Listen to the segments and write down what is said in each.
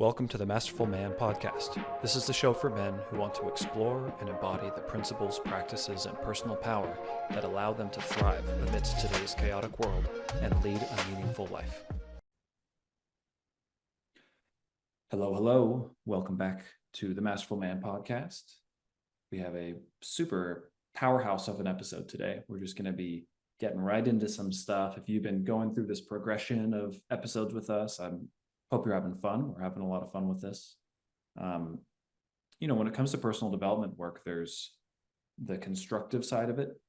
Welcome to the Masterful Man podcast. This is the show for men who want to explore and embody the principles, practices, and personal power that allow them to thrive amidst today's chaotic world and lead a meaningful life. Hello, hello. Welcome back to the Masterful Man podcast. We have a super powerhouse of an episode today. We're just going to be getting right into some stuff. If you've been going through this progression of episodes with us, I hope you're having fun. We're having a lot of fun with this. When it comes to personal development work, there's the constructive side of it,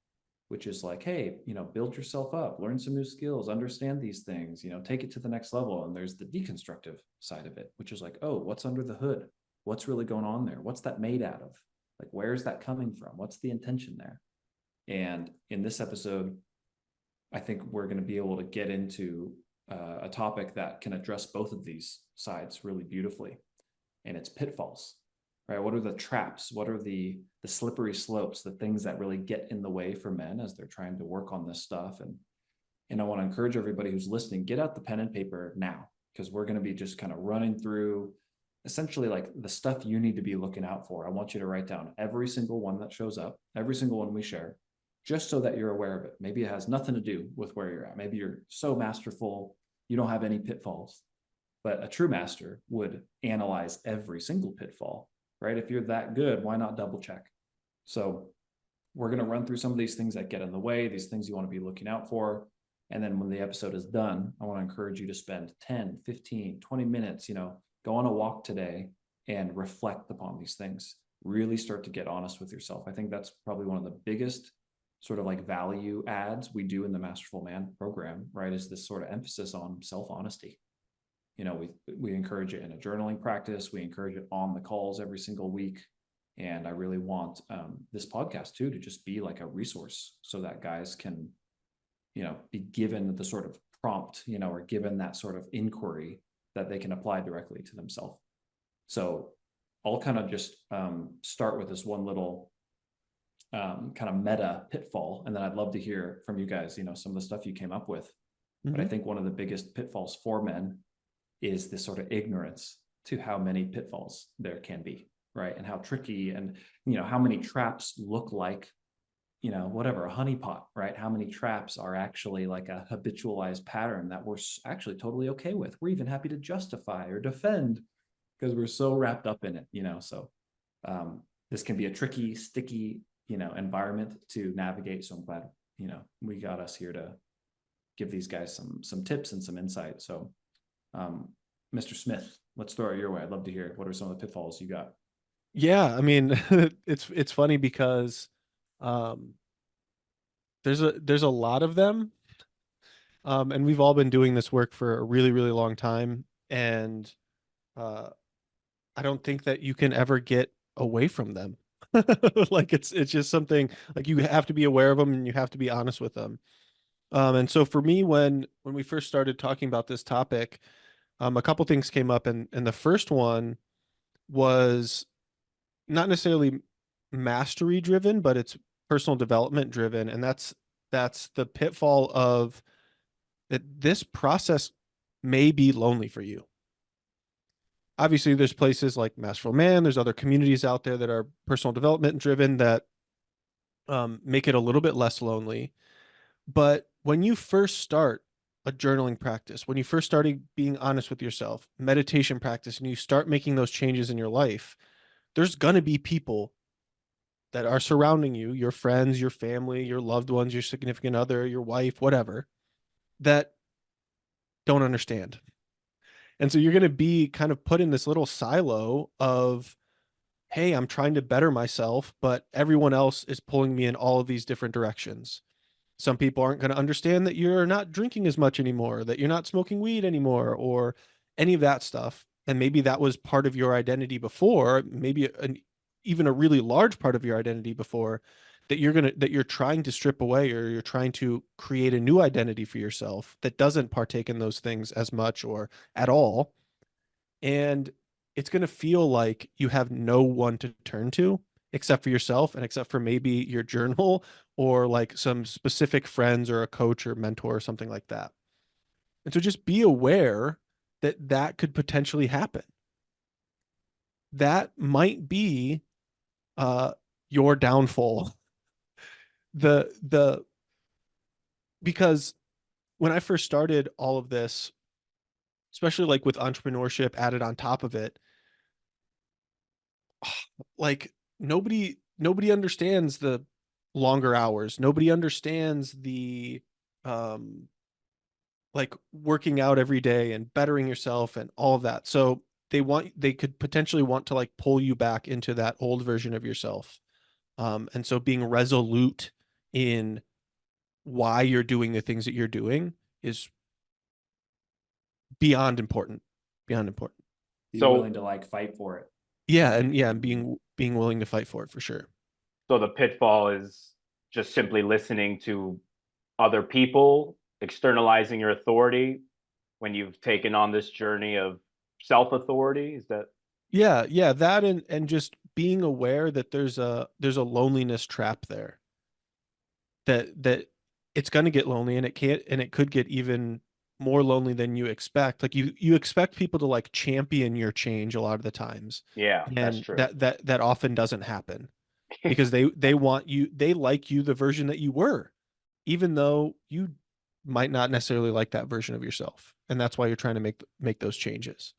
which is like, hey, build yourself up, learn some new skills, understand these things, take it to the next level. And there's the deconstructive side of it, which is like, oh, what's under the hood? What's really going on there? What's that made out of? Like, where's that coming from? What's the intention there? And in this episode, I think we're going to be able to get into a topic that can address both of these sides really beautifully. And it's pitfalls, right? What are the traps? What are the slippery slopes, the things that really get in the way for men as they're trying to work on this stuff? And I want to encourage everybody who's listening, get out the pen and paper now, because we're going to be just kind of running through essentially like the stuff you need to be looking out for. I want you to write down every single one that shows up, every single one we share, just so that you're aware of it. Maybe it has nothing to do with where you're at. Maybe you're so masterful, you don't have any pitfalls. But a true master would analyze every single pitfall, right? If you're that good, why not double check? So we're going to run through some of these things that get in the way, these things you want to be looking out for. And then when the episode is done, I want to encourage you to spend 10, 15, 20 minutes, go on a walk today and reflect upon these things. Really start to get honest with yourself. I think that's probably one of the biggest sort of like value adds we do in the Masterful Man program, right? Is this sort of emphasis on self-honesty. We encourage it in a journaling practice. We encourage it on the calls every single week. And I really want this podcast too, to just be like a resource so that guys can, be given the sort of prompt, or given that sort of inquiry that they can apply directly to themselves. So I'll kind of just start with this one little kind of meta pitfall. And then I'd love to hear from you guys, some of the stuff you came up with. Mm-hmm. But I think one of the biggest pitfalls for men is this sort of ignorance to how many pitfalls there can be, right? And how tricky and, how many traps look like, whatever, a honeypot, right? How many traps are actually like a habitualized pattern that we're actually totally okay with. We're even happy to justify or defend because we're so wrapped up in it, So this can be a tricky, sticky, environment to navigate. So I'm glad, we got us here to give these guys some tips and some insight. So Mr. Smith, let's throw it your way. I'd love to hear what are some of the pitfalls you got. Yeah, I mean, it's funny because there's a lot of them. And we've all been doing this work for a really, really long time. And I don't think that you can ever get away from them. Like it's just something like you have to be aware of them and you have to be honest with them. And so for me, when we first started talking about this topic, a couple things came up, and the first one was not necessarily mastery driven, but it's personal development driven. And that's the pitfall of that this process may be lonely for you. Obviously, there's places like Masterful Man, there's other communities out there that are personal development driven that make it a little bit less lonely. But when you first start a journaling practice, when you first started being honest with yourself, meditation practice, and you start making those changes in your life, there's going to be people that are surrounding you, your friends, your family, your loved ones, your significant other, your wife, whatever, that don't understand. And so you're going to be kind of put in this little silo of, hey, I'm trying to better myself, but everyone else is pulling me in all of these different directions. Some people aren't going to understand that you're not drinking as much anymore, that you're not smoking weed anymore, or any of that stuff. And maybe that was part of your identity before, maybe even a really large part of your identity before, that you're trying to strip away, or you're trying to create a new identity for yourself that doesn't partake in those things as much or at all. And it's going to feel like you have no one to turn to except for yourself, and except for maybe your journal or like some specific friends or a coach or mentor or something like that. And so just be aware that that could potentially happen. that might be your downfall. The Because when I first started all of this, especially like with entrepreneurship added on top of it, like nobody understands the longer hours. Nobody understands the um like working out every day and bettering yourself and all of that. So they could potentially want to like pull you back into that old version of yourself. And so being resolute in why you're doing the things that you're doing is beyond important. Beyond important. Be So willing to like fight for it. And being willing to fight for it for sure. so the pitfall is just simply listening to other people, externalizing your authority when you've taken on this journey of self-authority. Is that Yeah, that and just being aware that there's a loneliness trap there. That it's going to get lonely, and it could get even more lonely than you expect. Like you expect people to like champion your change a lot of the times, yeah, that's and true. that often doesn't happen because they want you, they like you the version that you were, even though you might not necessarily like that version of yourself, and that's why you're trying to make those changes.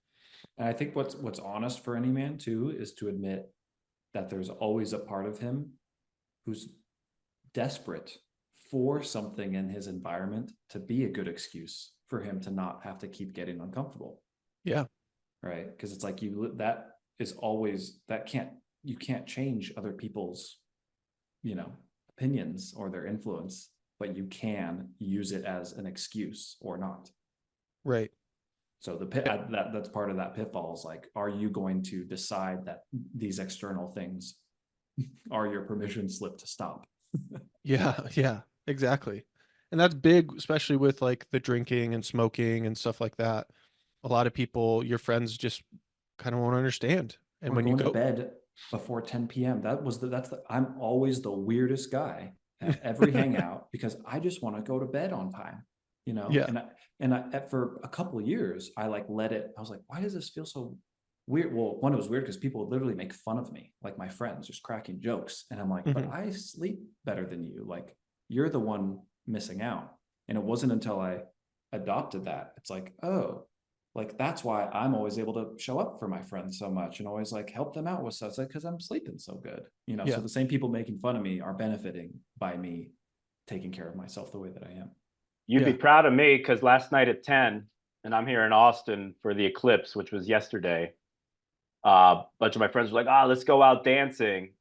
And I think what's honest for any man too is to admit that there's always a part of him who's desperate for something in his environment to be a good excuse for him to not have to keep getting uncomfortable. Yeah. Right. Because it's like that is always, you can't change other people's, opinions or their influence, but you can use it as an excuse or not. Right. So that's part of that pitfall is like, are you going to decide that these external things are your permission slip to stop? Yeah, exactly. And that's big, especially with like the drinking and smoking and stuff like that. A lot of people, your friends just kind of won't understand. And Or when you going to go, bed before 10 p.m. I'm always the weirdest guy at every hangout because I just want to go to bed on time, yeah, for a couple of years, I like let it, I was like, why does this feel so weird? Well, one, it was weird because people would literally make fun of me, like my friends just cracking jokes. And I'm like, but mhm, I sleep better than you. Like, you're the one missing out. And it wasn't until I adopted that, it's like, oh, like that's why I'm always able to show up for my friends so much and always like help them out with stuff. It's like, because I'm sleeping so good, yeah, so the same people making fun of me are benefiting by me taking care of myself the way that I am. You'd be yeah, proud of me because last night at 10, and I'm here in Austin for the eclipse, which was yesterday. A bunch of my friends were like, "Ah, let's go out dancing."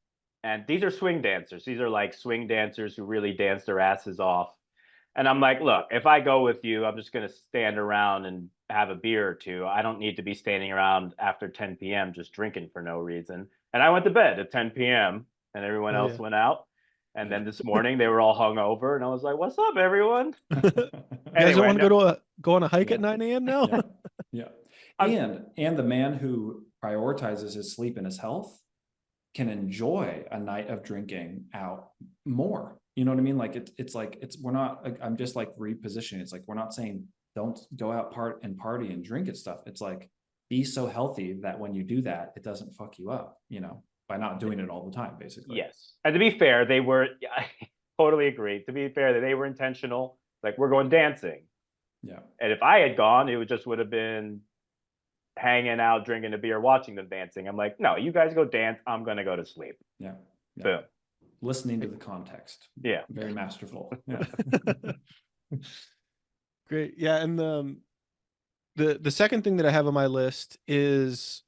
And these are swing dancers. These are like swing dancers who really dance their asses off. And I'm like, look, if I go with you, I'm just going to stand around and have a beer or two. I don't need to be standing around after 10 p.m. just drinking for no reason. And I went to bed at 10 p.m. and everyone oh else yeah. went out. And Yeah. then this morning they were all hungover, and I was like, "What's up, everyone?" You guys don't Anyway, want to no, go on a hike Yeah. at 9 a.m. now? Yeah. Yeah. I'm, And the man who prioritizes his sleep and his health can enjoy a night of drinking out more. You know what I mean? Like we're not, I'm just like repositioning. It's like, we're not saying don't go out and party and drink and stuff. It's like, be so healthy that when you do that, it doesn't fuck you up, by not doing it all the time, basically. yes. And to be fair, they were, I totally agree. To be fair, they were intentional. Like, we're going dancing. Yeah. And if I had gone, it would have been hanging out, drinking a beer, watching them dancing. I'm like, no, you guys go dance. I'm going to go to sleep. Yeah. Yeah. Boom. Listening to the context. Yeah. Very masterful. Yeah. Great. Yeah, and the second thing that I have on my list is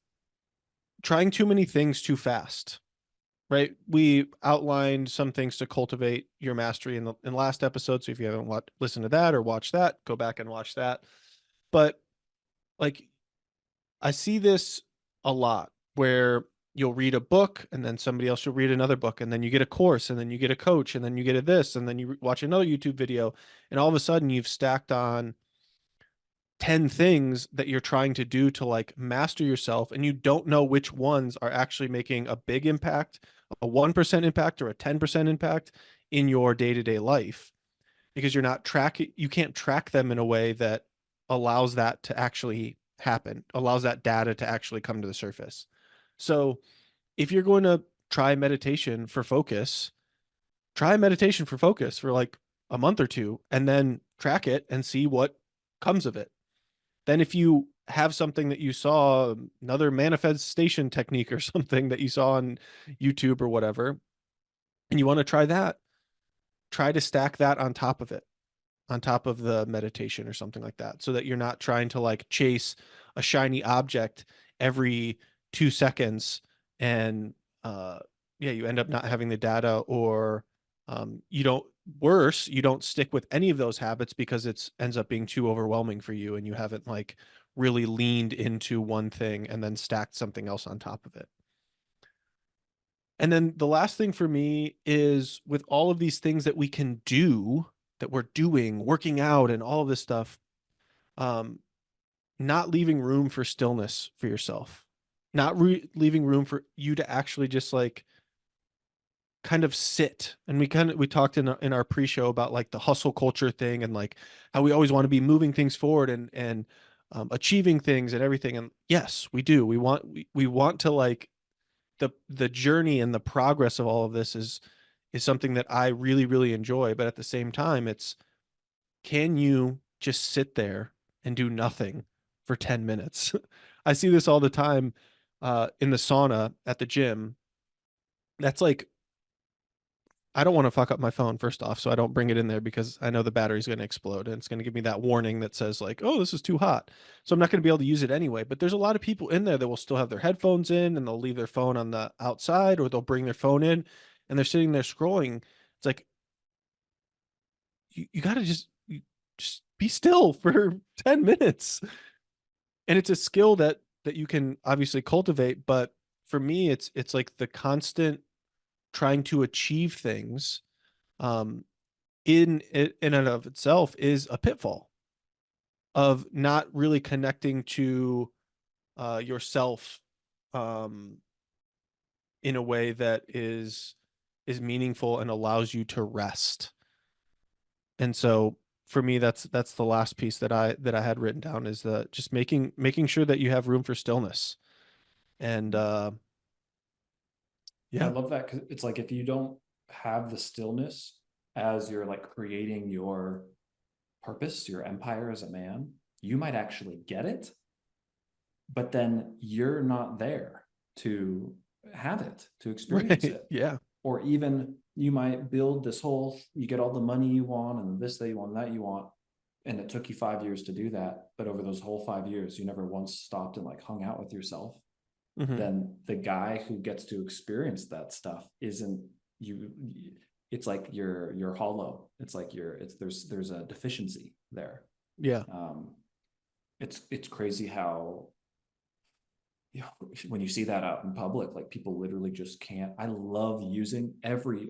trying too many things too fast. Right? We outlined some things to cultivate your mastery in last episode. So if you haven't listened to that or watched that, go back and watch that. But like I see this a lot where you'll read a book and then somebody else will read another book and then you get a course and then you get a coach and then you get a this and then you watch another YouTube video and all of a sudden you've stacked on 10 things that you're trying to do to like master yourself and you don't know which ones are actually making a big impact, a 1% impact or a 10% impact in your day-to-day life because you can't track them in a way that allows that to actually happen, allows that data to actually come to the surface. So if you're going to try meditation for focus, try meditation for focus for like a month or two and then track it and see what comes of it. Then if you have something that you saw, another manifestation technique or something that you saw on YouTube or whatever, and you want to try that, try to stack that on top of it, on top of the meditation or something like that, so that you're not trying to like chase a shiny object every 2 seconds and yeah, you end up not having the data, or you don't, worse, you don't stick with any of those habits because it's ends up being too overwhelming for you and you haven't like really leaned into one thing and then stacked something else on top of it. And then the last thing for me is, with all of these things that we can do, that we're doing, working out and all of this stuff, um, not leaving room for stillness for yourself, not leaving room for you to actually just like kind of sit. And we talked in our pre-show about like the hustle culture thing and like how we always want to be moving things forward and achieving things and everything. And yes, we do. We want to like, the journey and the progress of all of this is something that I really, really enjoy. But at the same time, it's, can you just sit there and do nothing for 10 minutes? I see this all the time in the sauna at the gym. That's like, I don't want to fuck up my phone, first off, so I don't bring it in there because I know the battery's going to explode and it's going to give me that warning that says like, oh, this is too hot. So I'm not going to be able to use it anyway. But there's a lot of people in there that will still have their headphones in and they'll leave their phone on the outside, or they'll bring their phone in and they're sitting there scrolling. It's like, you got to just be still for 10 minutes. And it's a skill that you can obviously cultivate, but for me it's like the constant trying to achieve things um in and of itself is a pitfall of not really connecting to yourself um in a way that is meaningful and allows you to rest. And so for me, that's the last piece that I had written down, is the just making sure that you have room for stillness. And I yeah. love that, because it's like if you don't have the stillness as you're like creating your purpose, your empire as a man, you might actually get it, but then you're not there to have it, to experience Right. it. Yeah. Or even you might build this whole, you get all the money you want and this that you want, that you want, and it took you 5 years to do that, but over those whole 5 years you never once stopped and like hung out with yourself. Mhm. Then the guy who gets to experience that stuff isn't you. It's like you're hollow. It's like there's a deficiency there. Yeah. It's crazy how, you know, when you see that out in public, like people literally just can't. I love using every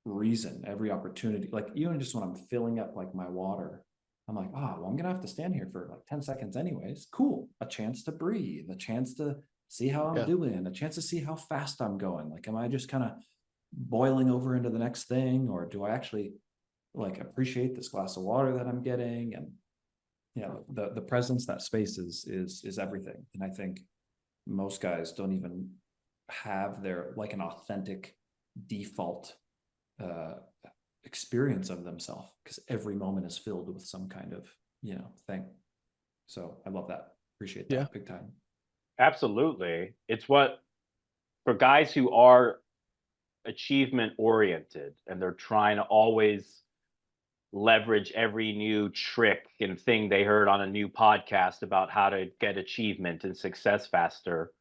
reason, every opportunity, like even just when I'm filling up like my water, I'm like, oh, well, I'm gonna have to stand here for like 10 seconds anyways. Cool. A chance to breathe, a chance to see how I'm Yeah. doing, a chance to see how fast I'm going. Like, am I just kind of boiling over into the next thing, or do I actually like appreciate this glass of water that I'm getting? And you know, the presence, that space is everything. And I think most guys don't even have their like an authentic default uh experience of themselves, because every moment is filled with some kind of, you know, thing. So I love that, appreciate that Yeah. big time. Absolutely. It's what, for guys who are achievement oriented and they're trying to always leverage every new trick and thing they heard on a new podcast about how to get achievement and success faster,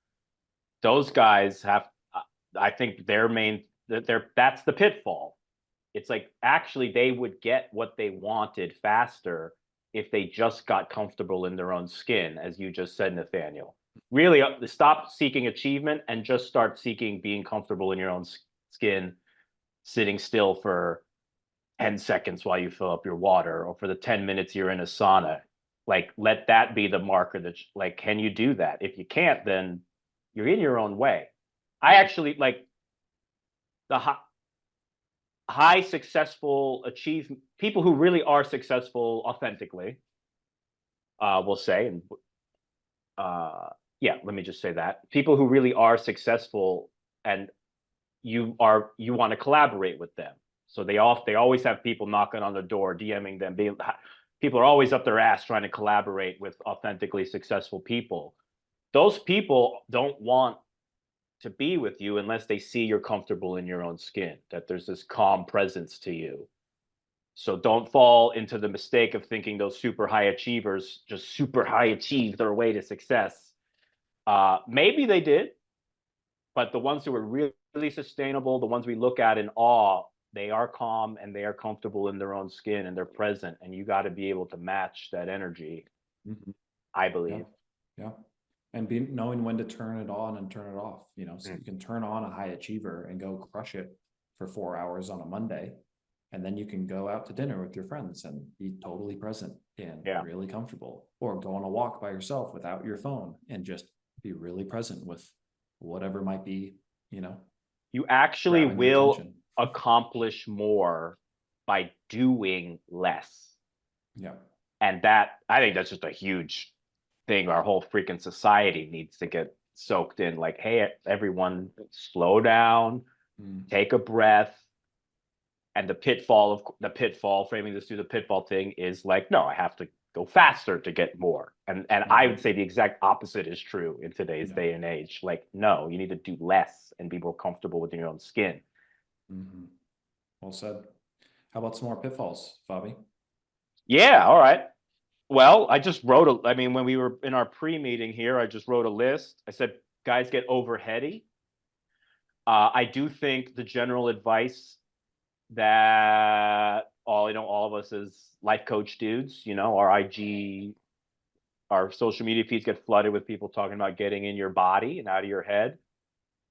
those guys have, I think their main, that's the pitfall. It's like actually they would get what they wanted faster if they just got comfortable in their own skin, as you just said, Nathaniel. Really, stop seeking achievement and just start seeking being comfortable in your own skin, sitting still for 10 seconds while you fill up your water, or for the 10 minutes you're in a sauna. Like, let that be the marker that, like, can you do that? If you can't, then you're in your own way. I actually like the high successful achievement people who really are successful authentically, we'll say, and yeah, let me just say that. People who really are successful and you want to collaborate with them. So they always have people knocking on the door, DMing them. People are always up their ass trying to collaborate with authentically successful people. Those people don't want to be with you unless they see you're comfortable in your own skin, that there's this calm presence to you. So don't fall into the mistake of thinking those super high achievers just super high achieve their way to success. Maybe they did, but the ones who are really sustainable, the ones we look at in awe, they are calm and they are comfortable in their own skin and they're present. And you got to be able to match that energy, I believe. Yeah. And knowing when to turn it on and turn it off, so you can turn on a high achiever and go crush it for 4 hours on a Monday. And then you can go out to dinner with your friends and be totally present and really comfortable, or go on a walk by yourself without your phone and just be really present with whatever might be, you actually grabbing your will attention. accomplish more by doing less. Yeah. And I think that's just a huge thing. Our whole freaking society needs to get soaked in. Like, hey, everyone, slow down, take a breath. And the pitfall, framing this through the pitfall thing is like, no, I have to go faster to get more. And I would say the exact opposite is true in today's day and age. Like, no, you need to do less and be more comfortable within your own skin. Well said. How about some more pitfalls, Fabi? Yeah, all right. Well, I just wrote when we were in our pre-meeting here, I just wrote a list. I said, guys get over heady. I do think the general advice that all of us as life coach dudes, our social media feeds get flooded with people talking about getting in your body and out of your head.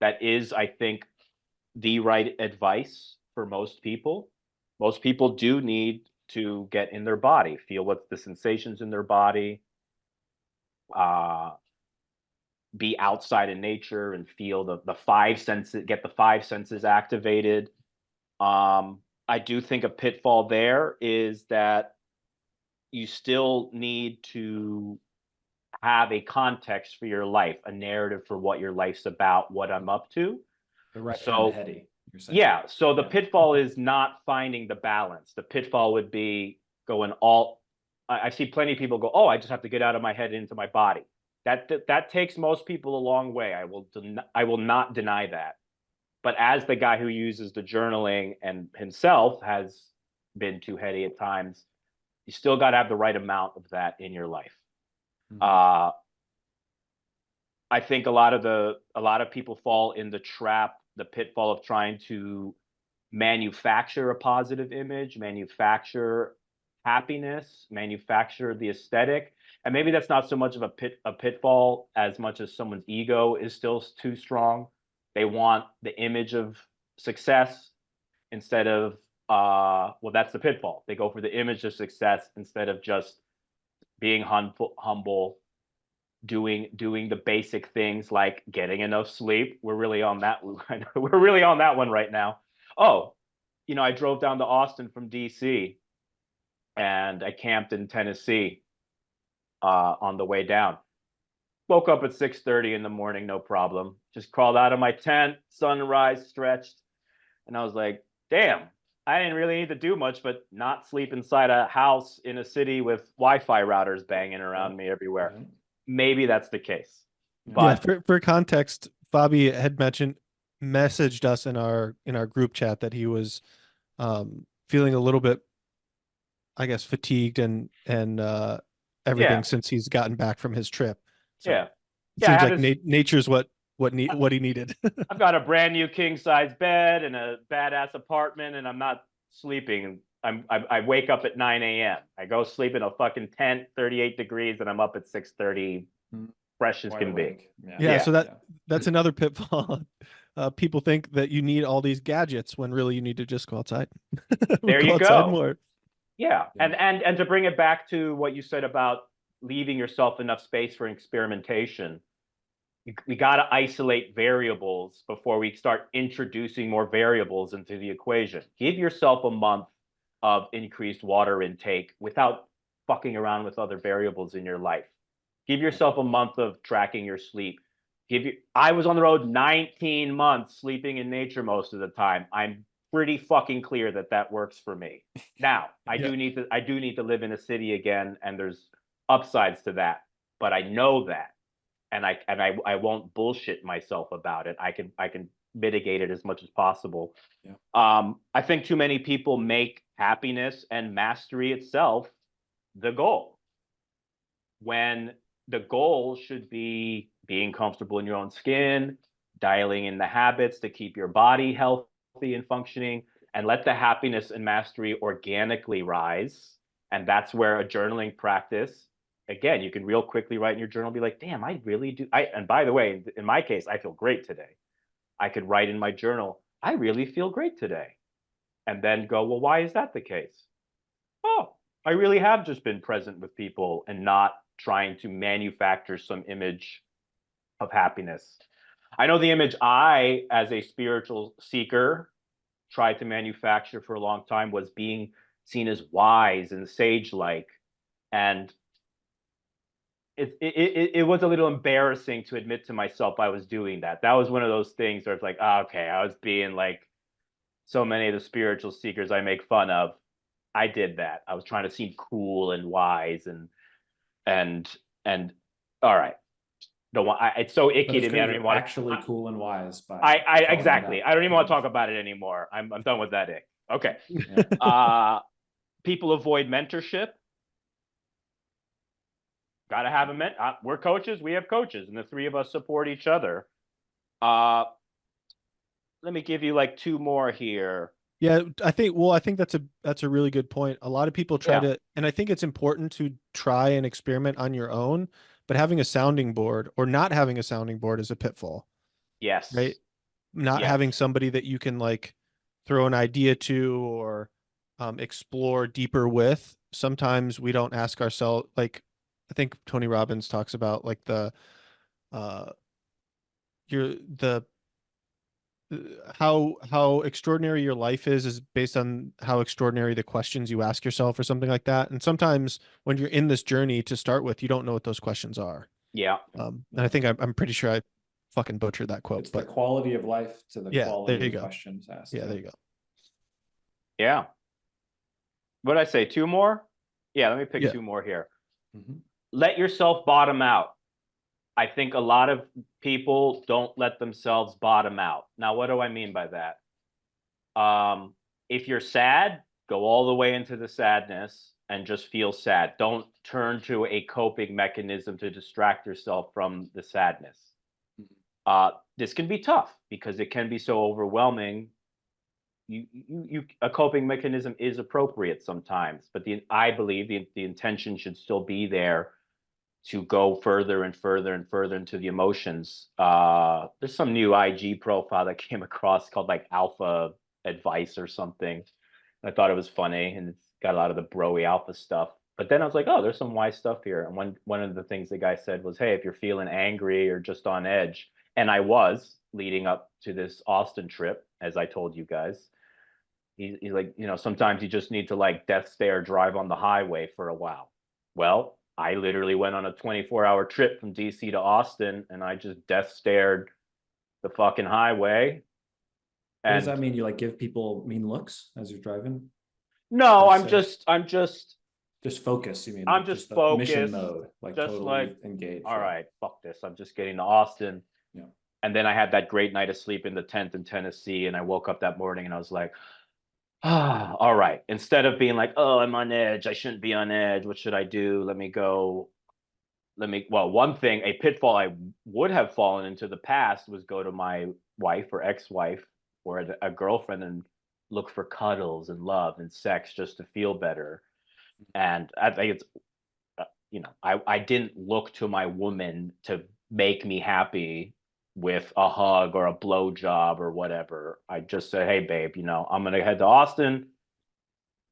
That is, I think, the right advice for most people. Most people do need to get in their body, feel what's the sensations in their body, be outside in nature and feel the five senses, get the five senses activated. I do think a pitfall there is that you still need to have a context for your life, a narrative for what your life's about, what I'm up to. The right kind of heady, you're saying. Yeah. So the pitfall is not finding the balance. The pitfall would be going I see plenty of people go, oh, I just have to get out of my head into my body. That takes most people a long way. I will not deny that. But as the guy who uses the journaling and himself has been too heady at times, you still got to have the right amount of that in your life. I think a lot of people fall in the pitfall of trying to manufacture a positive image, manufacture happiness, manufacture the aesthetic. And maybe that's not so much of a pitfall as much as someone's ego is still too strong. They want the image of success instead of, that's the pitfall. They go for the image of success instead of just being humble, doing the basic things like getting enough sleep. We're really on that. We're really on that one right now. Oh, I drove down to Austin from DC and I camped in Tennessee on the way down. Woke up at 6:30 in the morning, no problem. Just crawled out of my tent, sunrise, stretched. And I was like, damn, I didn't really need to do much, but not sleep inside a house in a city with Wi-Fi routers banging around me everywhere. Maybe that's the case. But for context, Fabi had messaged us in our group chat that he was feeling a little bit, I guess, fatigued and everything since he's gotten back from his trip. So it seems like nature's what he needed. I've got a brand new king size bed and a badass apartment, and I'm not sleeping. I wake up at 9 a.m. I go sleep in a fucking tent, 38 degrees, and I'm up at 6:30, fresh as can be. So that's another pitfall. People think that you need all these gadgets when really you need to just go outside. There you go. More. Yeah. And to bring it back to what you said about leaving yourself enough space for experimentation, we got to isolate variables before we start introducing more variables into the equation. Give yourself a month of increased water intake without fucking around with other variables in your life. Give yourself a month of tracking your sleep. I was on the road 19 months sleeping in nature most of the time. I'm pretty fucking clear that that works for me. Now, I do need to live in a city again, and there's upsides to that, but I know that, and I won't bullshit myself about it. I can mitigate it as much as possible. Yeah. I think too many people make happiness and mastery itself the goal, when the goal should be being comfortable in your own skin, dialing in the habits to keep your body healthy and functioning, and let the happiness and mastery organically rise. And that's where a journaling practice, again, you can real quickly write in your journal, be like, damn, I really do. And by the way, in my case, I feel great today. I could write in my journal, I really feel great today. And then go, well, why is that the case? Oh, I really have just been present with people and not trying to manufacture some image of happiness. I know the image I, as a spiritual seeker, tried to manufacture for a long time was being seen as wise and sage-like. And it was a little embarrassing to admit to myself I was doing that. That was one of those things where it's like, oh, okay, I was being like so many of the spiritual seekers I make fun of. I did that. I was trying to seem cool and wise and all right. It's so icky to me. I don't even want to actually cool and wise. By exactly. I don't even want to talk about it anymore. I'm done with that ick. Okay. Yeah. People avoid mentorship. Got to have we're coaches. We have coaches, and the three of us support each other. Let me give you like two more here. Yeah, I think that's a really good point. A lot of people try to, and I think it's important to try and experiment on your own, but having a sounding board or not having a sounding board is a pitfall. Yes. Right? Not having somebody that you can like throw an idea to or explore deeper with. Sometimes we don't ask ourselves, like I think Tony Robbins talks about like the how extraordinary your life is based on how extraordinary the questions you ask yourself or something like that. And sometimes when you're in this journey to start with, you don't know what those questions are. Yeah. And I think I'm pretty sure I fucking butchered that quote. It's the quality of life to the quality of questions asked. Yeah, there you go. Yeah. What did I say? Two more? Yeah, let me pick two more here. Mm-hmm. Let yourself bottom out. I think a lot of people don't let themselves bottom out. Now, what do I mean by that? If you're sad, go all the way into the sadness and just feel sad. Don't turn to a coping mechanism to distract yourself from the sadness. This can be tough because it can be so overwhelming. A coping mechanism is appropriate sometimes, but I believe the intention should still be there to go further and further and further into the emotions. There's some new IG profile that came across called like Alpha Advice or something. I thought it was funny, and it's got a lot of the broy alpha stuff. But then I was like, oh, there's some wise stuff here. And one of the things the guy said was, hey, if you're feeling angry or just on edge, and I was leading up to this Austin trip, as I told you guys, he's like, sometimes you just need to like death stare drive on the highway for a while. Well, I literally went on a 24-hour trip from DC to Austin, and I just death stared the fucking highway. What does that mean? You like give people mean looks as you're driving? No, I'm just focused. You mean I'm just focused, mission mode, like just totally like engaged. All right, fuck this. I'm just getting to Austin. Yeah. And then I had that great night of sleep in the tent in Tennessee, and I woke up that morning and I was like, all right. Instead of being like, oh, I'm on edge, I shouldn't be on edge. What should I do? One thing, a pitfall I would have fallen into the past was go to my wife or ex-wife or a girlfriend and look for cuddles and love and sex just to feel better. And I think it's, I didn't look to my woman to make me happy with a hug or a blowjob or whatever. I just said, hey, babe, I'm going to head to Austin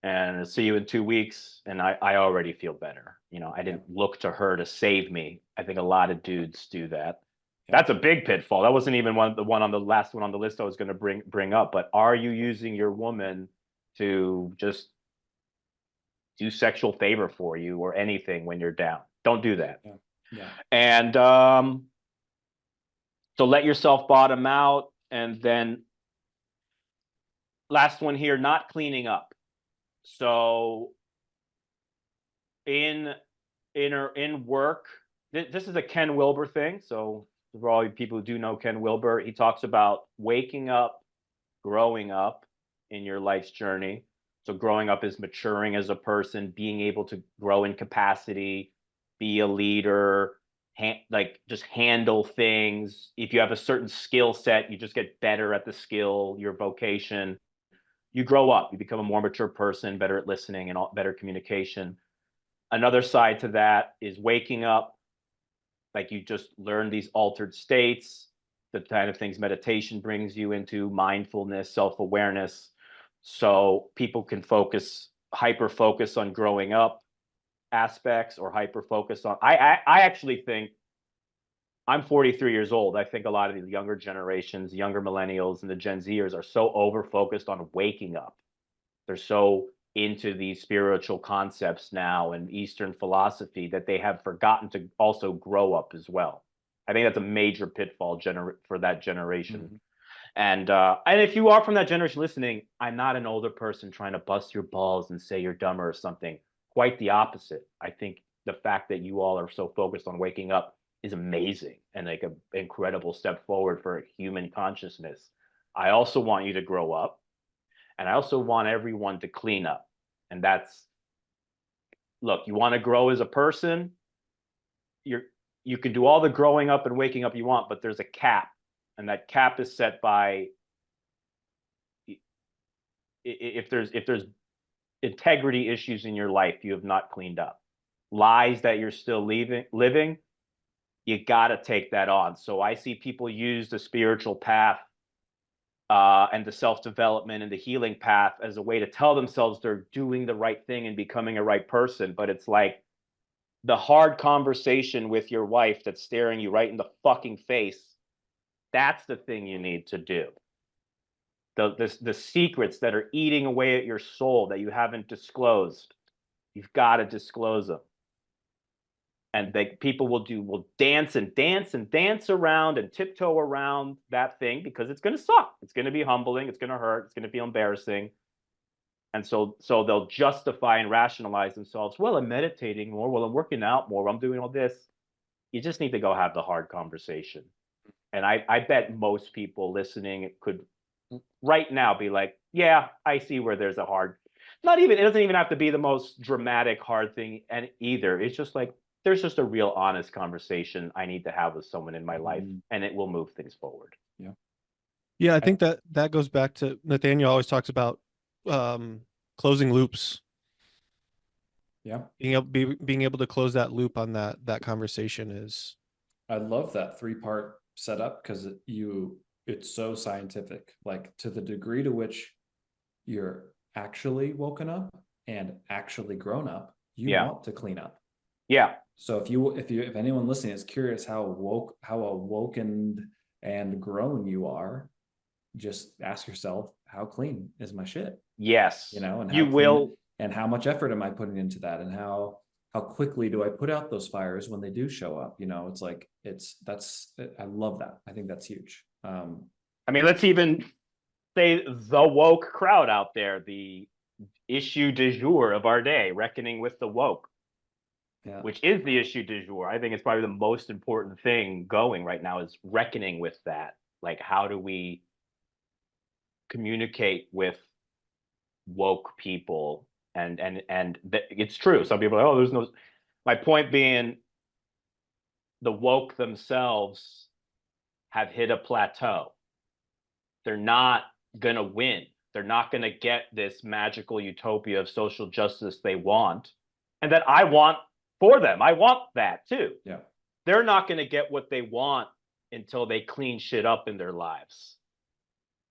and see you in 2 weeks. And I already feel better. I didn't look to her to save me. I think a lot of dudes do that. Yeah. That's a big pitfall. That wasn't even the last one on the list I was going to bring up. But are you using your woman to just do sexual favor for you or anything when you're down? Don't do that. Yeah. Yeah. And so let yourself bottom out. And then last one here, not cleaning up. So in work, this is a Ken Wilber thing. So for all you people who do know Ken Wilber, he talks about waking up, growing up in your life's journey. So growing up is maturing as a person, being able to grow in capacity, be a leader, like just handle things. If you have a certain skill set, you just get better at the skill, your vocation. You grow up, you become a more mature person, better at listening and better communication. Another side to that is waking up, like you just learn these altered states, the kind of things meditation brings you into, mindfulness, self-awareness. So people can hyper focus on growing up aspects, or hyper focus on, I actually think, I'm 43 years old. I think a lot of the younger generations, younger millennials and the Gen Zers are so over focused on waking up. They're so into these spiritual concepts now and Eastern philosophy that they have forgotten to also grow up as well. I think that's a major pitfall for that generation. Mm-hmm. And if you are from that generation listening, I'm not an older person trying to bust your balls and say you're dumber or something. Quite the opposite. I think the fact that you all are so focused on waking up is amazing and like an incredible step forward for human consciousness. I also want you to grow up, and I also want everyone to clean up. And that's, look, you want to grow as a person, you can do all the growing up and waking up you want, but there's a cap. And that cap is set by, if there's integrity issues in your life you have not cleaned up, lies that you're still living, you got to take that on. So I see people use the spiritual path and the self-development and the healing path as a way to tell themselves they're doing the right thing and becoming a right person. But it's like the hard conversation with your wife that's staring you right in the fucking face. That's the thing you need to do. The secrets that are eating away at your soul that you haven't disclosed, you've got to disclose them. And people will dance and dance and dance around and tiptoe around that thing because it's going to suck. It's going to be humbling. It's going to hurt. It's going to feel embarrassing. And so they'll justify and rationalize themselves. Well, I'm meditating more. Well, I'm working out more. I'm doing all this. You just need to go have the hard conversation. And I bet most people listening could right now be like, yeah, I see where there's a hard, it doesn't even have to be the most dramatic hard thing and either. It's just like, there's just a real honest conversation I need to have with someone in my life, and it will move things forward. Yeah. Yeah, I think that goes back to Nathaniel always talks about closing loops. Yeah. Being able to close that loop on that conversation is. I love that 3-part setup because it's so scientific, like to the degree to which you're actually woken up and actually grown up, you want to clean up. Yeah. So if anyone listening is curious how awoken and grown you are, just ask yourself, how clean is my shit? Yes. And you will, and how much effort am I putting into that, and how quickly do I put out those fires when they do show up? It's like I love that. I think that's huge. I mean, let's even say the woke crowd out there, the issue du jour of our day, reckoning with the woke. Yeah. Which is the issue du jour. I think it's probably the most important thing going right now is reckoning with that. Like, how do we communicate with woke people? And it's true. Some people are like, oh, there's no. My point being, the woke themselves have hit a plateau. They're not gonna win. They're not gonna get this magical utopia of social justice they want, and that I want for them. I want that too. Yeah. They're not going to get what they want until they clean shit up in their lives.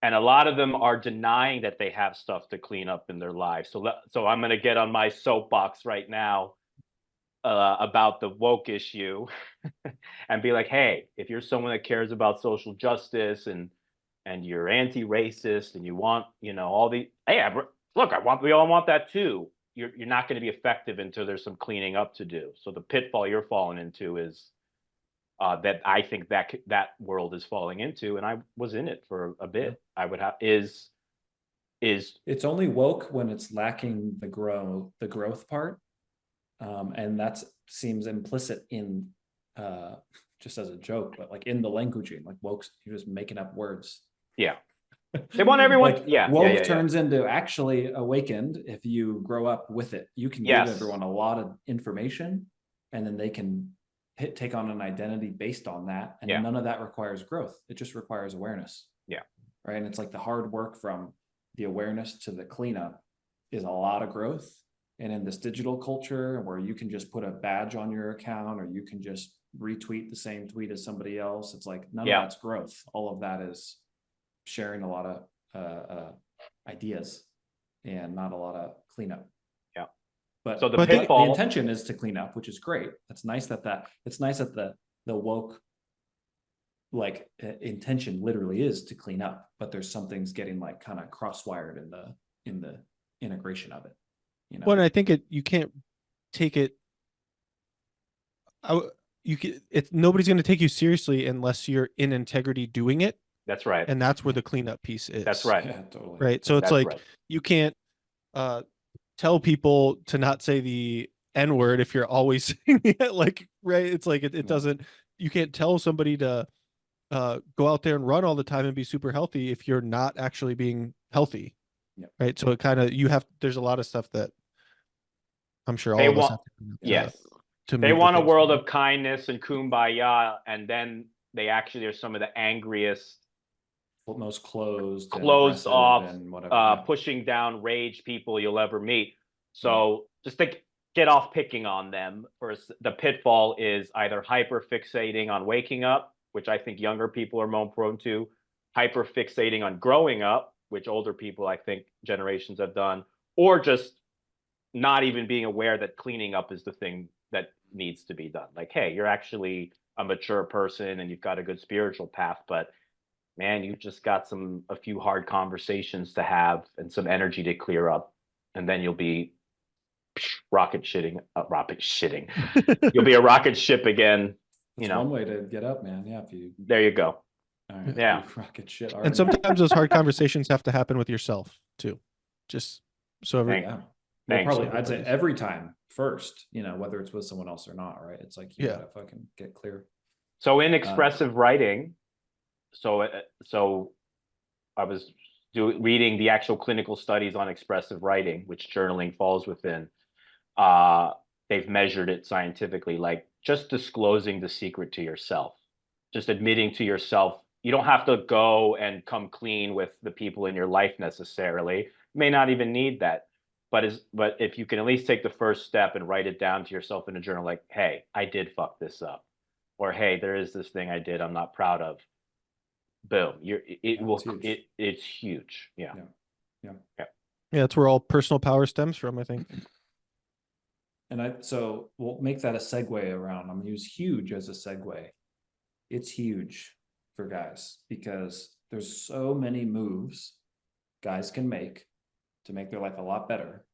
And a lot of them are denying that they have stuff to clean up in their lives. So I'm going to get on my soapbox right now about the woke issue and be like, hey, if you're someone that cares about social justice and you're anti-racist and you want, all the, hey, look, we all want that too. you're not going to be effective until there's some cleaning up to do. So the pitfall you're falling into is that I think that world is falling into, and I was in it for a bit. I would have is It's only woke when it's lacking the growth part, and that seems implicit in just as a joke, but like in the languaging, like woke's, you're just making up words. yeah. They want everyone. Like, Yeah, woke turns into actually awakened if you grow up with it. You can give everyone a lot of information, and then they can take on an identity based on that. And none of that requires growth. It just requires awareness. Yeah. Right. And it's like the hard work from the awareness to the cleanup is a lot of growth. And in this digital culture where you can just put a badge on your account, or you can just retweet the same tweet as somebody else, it's like none of that's growth. All of that is sharing a lot of ideas and not a lot of cleanup. Yeah. But so the the pitfall intention is to clean up, which is great. It's nice that the woke like intention literally is to clean up, but there's some things getting like kind of cross-wired in the integration of it. You know, Well, and I think you can't take it. Nobody's going to take you seriously unless you're in integrity doing it. That's right. And that's where the cleanup piece is. That's right. Yeah, totally. Right. So it's like you can't tell people to not say the N word if you're always saying it. Like, right. It's like it doesn't, you can't tell somebody to go out there and run all the time and be super healthy if you're not actually being healthy. Yep. Right. So it kind of, there's a lot of stuff that I'm sure They all of us want, have to clean up yes. to They move the want a things world forward. of kindness and kumbaya, and then they actually are some of the angriest, most closed off, and whatever. pushing down rage people you'll ever meet. So just to get off picking on them, first, the pitfall is either hyper fixating on waking up, which I think younger people are more prone to, hyper fixating on growing up, which older people, I think generations have done, or just not even being aware that cleaning up is the thing that needs to be done. Like, hey, you're actually a mature person and you've got a good spiritual path, but man, you just got a few hard conversations to have and some energy to clear up, and then you'll be rocket shitting. You'll be a rocket ship again. That's one way to get up, man. Yeah, if you. There you go. All right, yeah. Rocket shit. And sometimes those hard conversations have to happen with yourself too. Just so Well, probably I'd say every time first, whether it's with someone else or not, right? It's like you gotta fucking get clear. So in expressive writing, so I was reading the actual clinical studies on expressive writing, which journaling falls within. They've measured it scientifically, like just disclosing the secret to yourself, just admitting to yourself. You don't have to go and come clean with the people in your life necessarily. You may not even need that. But if you can at least take the first step and write it down to yourself in a journal, like, hey, I did fuck this up. Or, hey, there is this thing I did I'm not proud of. Boom. It's huge. Yeah. That's where all personal power stems from, I think. And so we'll make that a segue around. I'm gonna use huge as a segue. It's huge for guys because there's so many moves guys can make to make their life a lot better.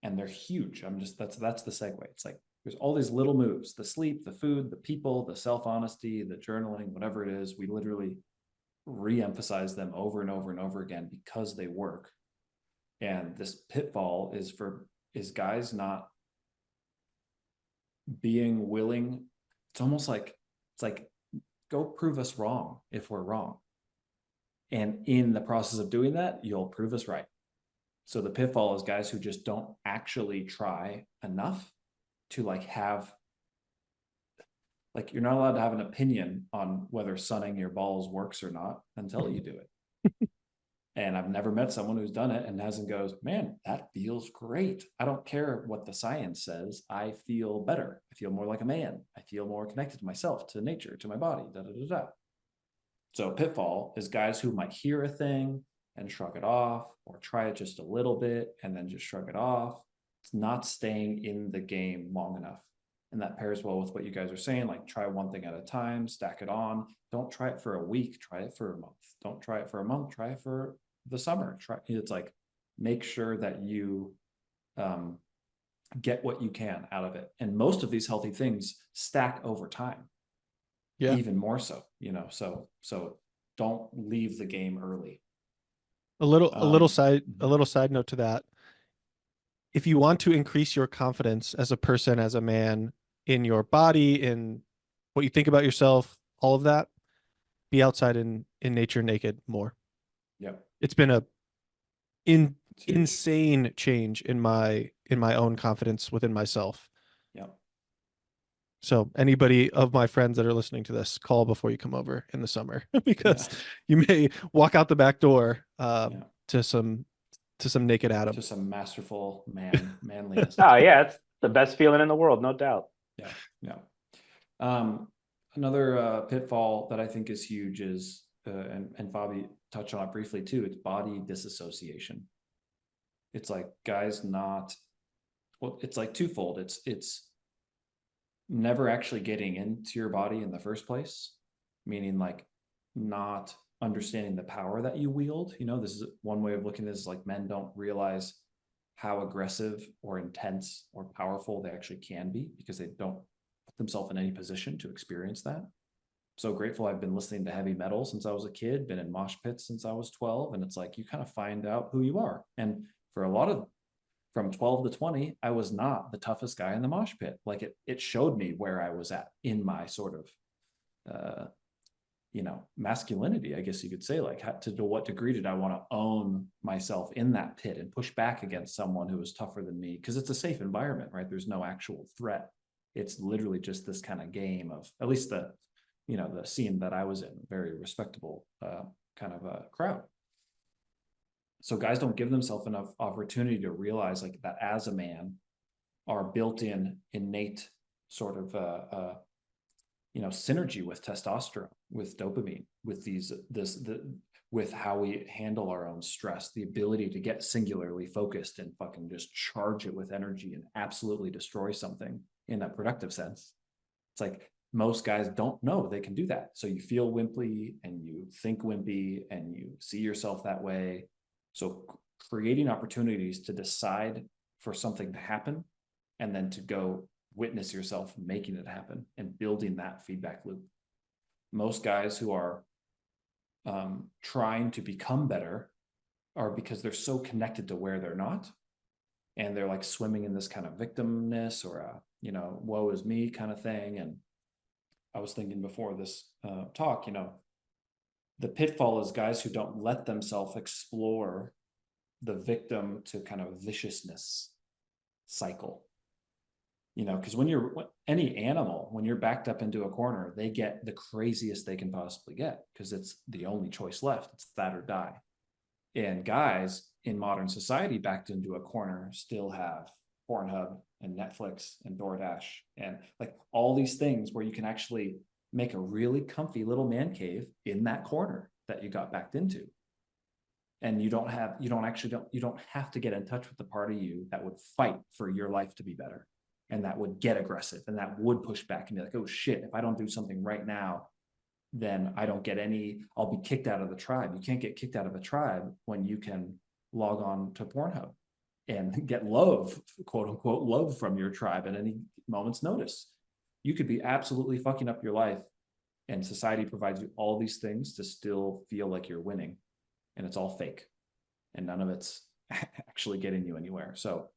And they're huge. That's the segue. It's like there's all these little moves: the sleep, the food, the people, the self-honesty, the journaling, whatever it is. We literally re-emphasize them over and over and over again because they work. And this pitfall is guys not being willing. It's almost like go prove us wrong if we're wrong. And in the process of doing that, you'll prove us right. So the pitfall is guys who just don't actually try enough to you're not allowed to have an opinion on whether sunning your balls works or not until you do it. And I've never met someone who's done it and goes, man, that feels great. I don't care what the science says. I feel better. I feel more like a man. I feel more connected to myself, to nature, to my body, So pitfall is guys who might hear a thing and shrug it off, or try it just a little bit and then just shrug it off. It's not staying in the game long enough. And that pairs well with what you guys are saying, like try one thing at a time, stack it on. Don't try it for a week, try it for a month. Don't try it for a month, try it for the summer. It's like, make sure that you get what you can out of it. And most of these healthy things stack over time. Yeah. Even more so, so don't leave the game early. A little side Mhm. note to that. If you want to increase your confidence as a person, as a man, in your body, in what you think about yourself, all of that, be outside in nature naked more. Yep. It's been a It's huge. insane change in my own confidence within myself. Yep. So anybody of my friends that are listening to this, call before you come over in the summer because Yeah. you may walk out the back door Yeah. to some naked Adam. To some masterful manliness. Oh yeah, it's the best feeling in the world, no doubt. Yeah. Yeah. Another pitfall that I think is huge is, and Bobby touched on it briefly too, it's body disassociation. It's like guys well, it's like twofold. It's never actually getting into your body in the first place, meaning like not understanding the power that you wield. This is one way of looking at this, like men don't realize how aggressive or intense or powerful they actually can be because they don't put themselves in any position to experience that. So grateful I've been listening to heavy metal since I was a kid, been in mosh pits since I was 12. And it's like you kind of find out who you are. And for a lot of from 12 to 20, I was not the toughest guy in the mosh pit. Like it showed me where I was at in my sort of masculinity, I guess you could say, like to what degree did I want to own myself in that pit and push back against someone who was tougher than me? Because it's a safe environment, right? There's no actual threat. It's literally just this kind of game of, at least the scene that I was in, very respectable kind of a crowd. So guys don't give themselves enough opportunity to realize like that as a man, our built-in innate sort of synergy with testosterone, with dopamine, with with how we handle our own stress, the ability to get singularly focused and fucking just charge it with energy and absolutely destroy something in a productive sense. It's like most guys don't know they can do that. So you feel wimpy and you think wimpy and you see yourself that way. So creating opportunities to decide for something to happen and then to go witness yourself making it happen and building that feedback loop. Most guys who are trying to become better are because they're so connected to where they're not. And they're like swimming in this kind of victimness or woe is me kind of thing. And I was thinking before this talk, the pitfall is guys who don't let themselves explore the victim to kind of viciousness cycle. Because when you're any animal, when you're backed up into a corner, they get the craziest they can possibly get because it's the only choice left. It's that or die. And guys in modern society backed into a corner still have Pornhub and Netflix and DoorDash and like all these things where you can actually make a really comfy little man cave in that corner that you got backed into. And you don't have to get in touch with the part of you that would fight for your life to be better. And that would get aggressive and that would push back and be like, oh shit, if I don't do something right now, then I don't get I'll be kicked out of the tribe. You can't get kicked out of a tribe when you can log on to Pornhub and get love, quote unquote, love from your tribe at any moment's notice. You could be absolutely fucking up your life and society provides you all these things to still feel like you're winning. And it's all fake and none of it's actually getting you anywhere. So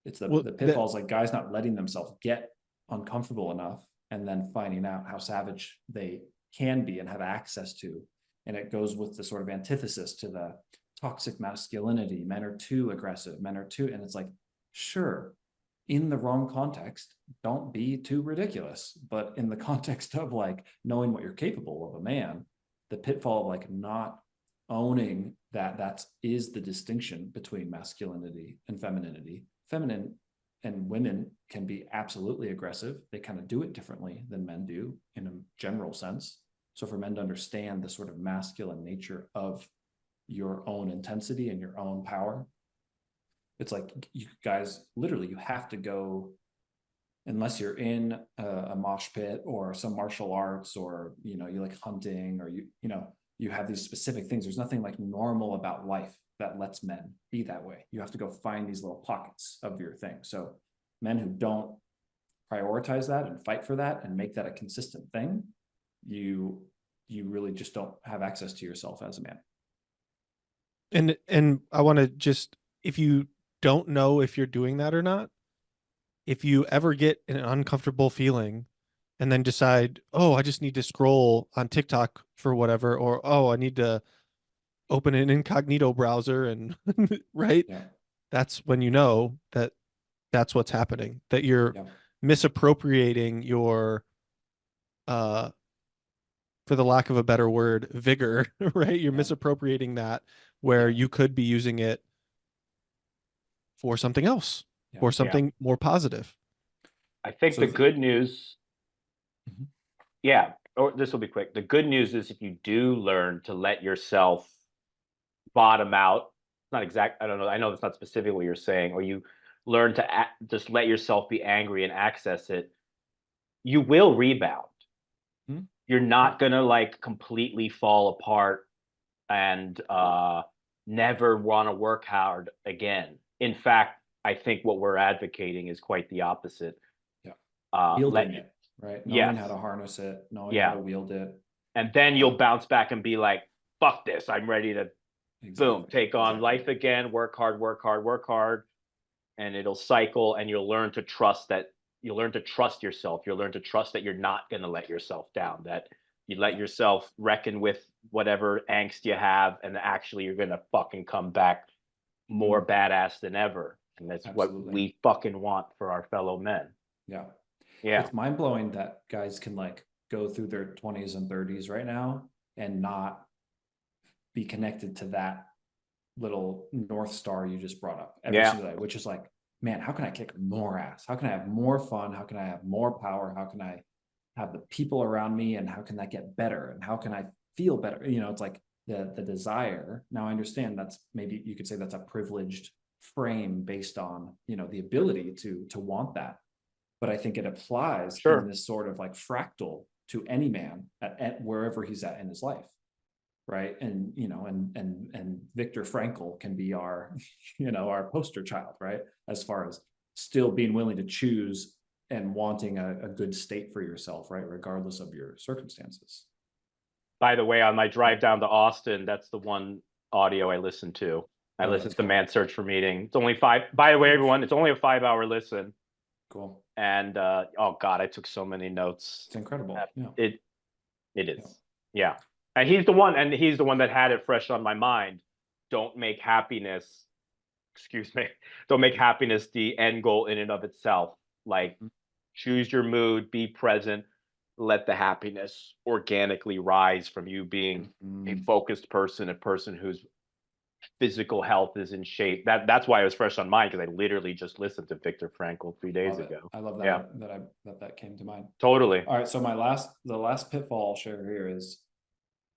it's the pitfalls, like guys not letting themselves get uncomfortable enough and then finding out how savage they can be and have access to. And it goes with the sort of antithesis to the toxic masculinity. Men are too aggressive, men are too, and it's like, sure, in the wrong context, don't be too ridiculous. But in the context of like knowing what you're capable of a man, the pitfall of like not owning that is the distinction between masculinity and femininity. Feminine and women can be absolutely aggressive. They kind of do it differently than men do in a general sense. So for men to understand the sort of masculine nature of your own intensity and your own power, it's like you guys, literally, you have to go, unless you're in a mosh pit or some martial arts or, you like hunting or you have these specific things. There's nothing like normal about life that lets men be that way. You have to go find these little pockets of your thing. So Men who don't prioritize that and fight for that and make that a consistent thing, you really just don't have access to yourself as a man. And I want to just, if you don't know if you're doing that or not, if you ever get an uncomfortable feeling and then decide, oh, I just need to scroll on TikTok for whatever, or oh, I need to open an incognito browser and right, Yeah. that's when you know that that's what's happening, that you're Yeah. misappropriating your for the lack of a better word, vigor, right? You're Yeah. misappropriating that where Yeah. you could be using it for something else, Yeah. for something more positive. I think So the good news, Mhm. yeah, or this will be quick. The good news is if you do learn to let yourself bottom out, it's not exact, I don't know, I know it's not specifically what you're saying, or you learn to just let yourself be angry and access it, you will rebound. Hmm. You're not gonna like completely fall apart and never want to work hard again. In fact, I think what we're advocating is quite the opposite. Yeah. Let Wielding you, it, right? Knowing how yes, to harness it, knowing how yeah, to wield it. and then Yeah. you'll bounce back and be like, "Fuck this! I'm ready to boom, Exactly. take on Exactly. life again. Work hard, work hard, work hard." And it'll cycle, and you'll learn to trust that. You'll learn to trust yourself. You'll learn to trust that you're not going to let yourself down. That you let Yeah. yourself reckon with whatever angst you have, and actually you're going to fucking come back more badass than ever. And that's what Absolutely. we fucking want for our fellow men. Yeah. Yeah. It's mind blowing that guys can like go through their 20s and 30s right now and not be connected to that little North Star you just brought up every Yeah. single day, which is like, man, how can I kick more ass? How can I have more fun? How can I have more power? How can I have the people around me? And how can that get better? And how can I feel better? You know, it's like the desire. Now I understand that's, maybe you could say that's a privileged frame based on, you know, the ability to want that. But I think it applies Sure. in this sort of like fractal to any man at wherever he's at in his life. Right. And, you know, and Viktor Frankl can be our, you know, our poster child, right? As far as still being willing to choose and wanting a good state for yourself, right? Regardless of your circumstances. By the way, on my drive down to Austin, that's the one audio I listened to. I Oh, listened that's to cool. Man's Search for Meaning. It's only 5. By the way, everyone, it's only a 5-hour listen. Cool. And oh god, I took so many notes. It's incredible. Yeah. It is. Yeah. And he's the one that had it fresh on my mind. Don't make happiness, excuse me, don't make happiness the end goal in and of itself. Like, choose your mood, be present, let the happiness organically rise from you being a focused person, a person whose physical health is in shape. That's why it was fresh on mind, because I literally just listened to Viktor Frankl 3 days ago. I love that. Yeah. that came to mind. Totally. All right. So the last pitfall I'll share here is,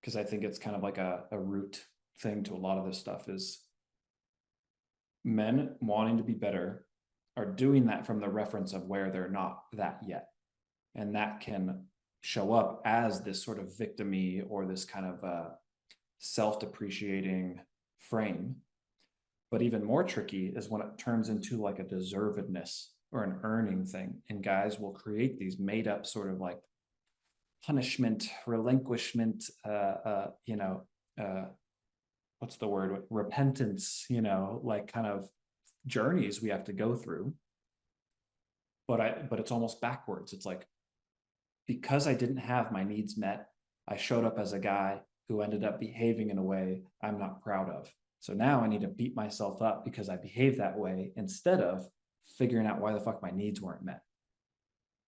because I think it's kind of like a root thing to a lot of this stuff, is men wanting to be better are doing that from the reference of where they're not that yet. And that can show up as this sort of victim-y or this kind of self-depreciating frame. But even more tricky is when it turns into like a deservedness or an earning thing. And guys will create these made up sort of like punishment, relinquishment, what's the word? Repentance, you know, like kind of journeys we have to go through. But it's almost backwards. It's like, because I didn't have my needs met, I showed up as a guy who ended up behaving in a way I'm not proud of. So now I need to beat myself up because I behaved that way, instead of figuring out why the fuck my needs weren't met.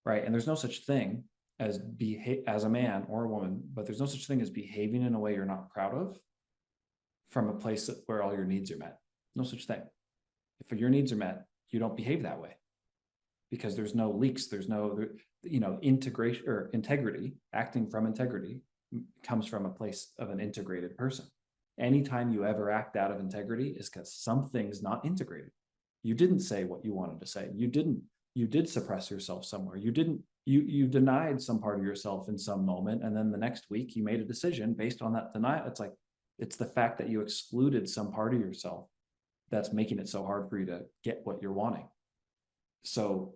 Right. And there's no such thing as as a man or a woman, but there's no such thing as behaving in a way you're not proud of from a place where all your needs are met. No such thing. If your needs are met, you don't behave that way, because there's no leaks. There's no, you know, integration or integrity. Acting from integrity comes from a place of an integrated person. Anytime you ever act out of integrity is because something's not integrated. You didn't say what you wanted to say. You did suppress yourself somewhere. You denied some part of yourself in some moment. And then the next week you made a decision based on that denial. It's like, it's the fact that you excluded some part of yourself that's making it so hard for you to get what you're wanting. So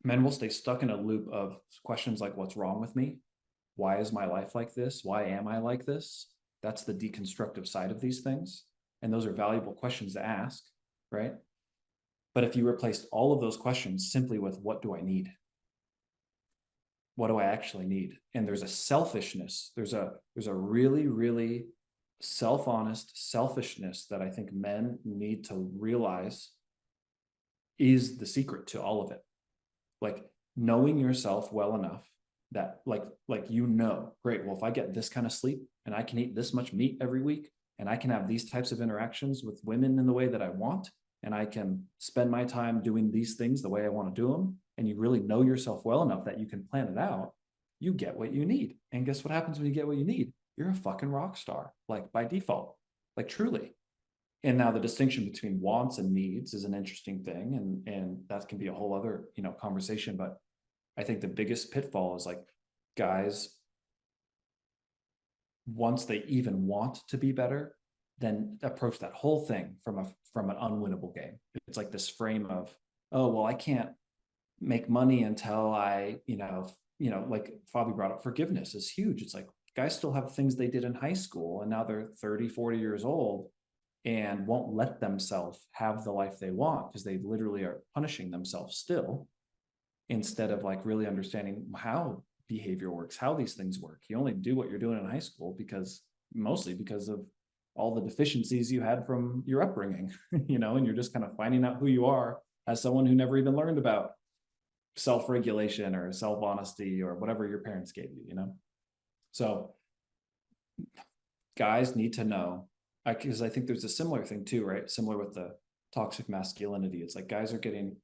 men will stay stuck in a loop of questions like, what's wrong with me? Why is my life like this? Why am I like this? That's the deconstructive side of these things. And those are valuable questions to ask, right? But if you replaced all of those questions simply with, what do I need? What do I actually need? And there's a selfishness. There's a really, really self-honest selfishness that I think men need to realize is the secret to all of it. Like knowing yourself well enough that like great, well, if I get this kind of sleep and I can eat this much meat every week and I can have these types of interactions with women in the way that I want, and I can spend my time doing these things the way I want to do them, and you really know yourself well enough that you can plan it out, you get what you need. And guess what happens when you get what you need? You're a fucking rock star, like by default, like truly. And now the distinction between wants and needs is an interesting thing, and that can be a whole other, conversation. But I think the biggest pitfall is like guys, once they even want to be better, then approach that whole thing from an unwinnable game. It's like this frame of, oh, well, I can't make money until I, like Fabi brought up, forgiveness is huge. It's like guys still have things they did in high school, and now they're 30, 40 years old and won't let themselves have the life they want because they literally are punishing themselves still, instead of like really understanding how behavior works, how these things work. You only do what you're doing in high school mostly because of all the deficiencies you had from your upbringing, and you're just kind of finding out who you are as someone who never even learned about self-regulation or self-honesty or whatever your parents gave you, So guys need to know, because I think there's a similar thing too, right? Similar with the toxic masculinity. It's like guys are getting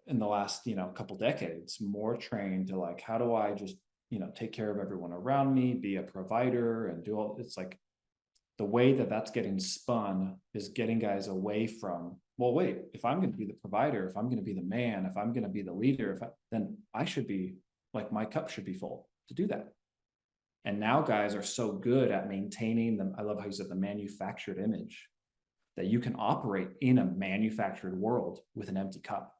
in the last, couple decades more trained to like, how do I just, take care of everyone around me, be a provider and do all, it's like the way that that's getting spun is getting guys away from, well, wait, if I'm going to be the provider, if I'm going to be the man, if I'm going to be the leader, then I should be like, my cup should be full to do that. And now guys are so good at maintaining them. I love how you said the manufactured image, that you can operate in a manufactured world with an empty cup.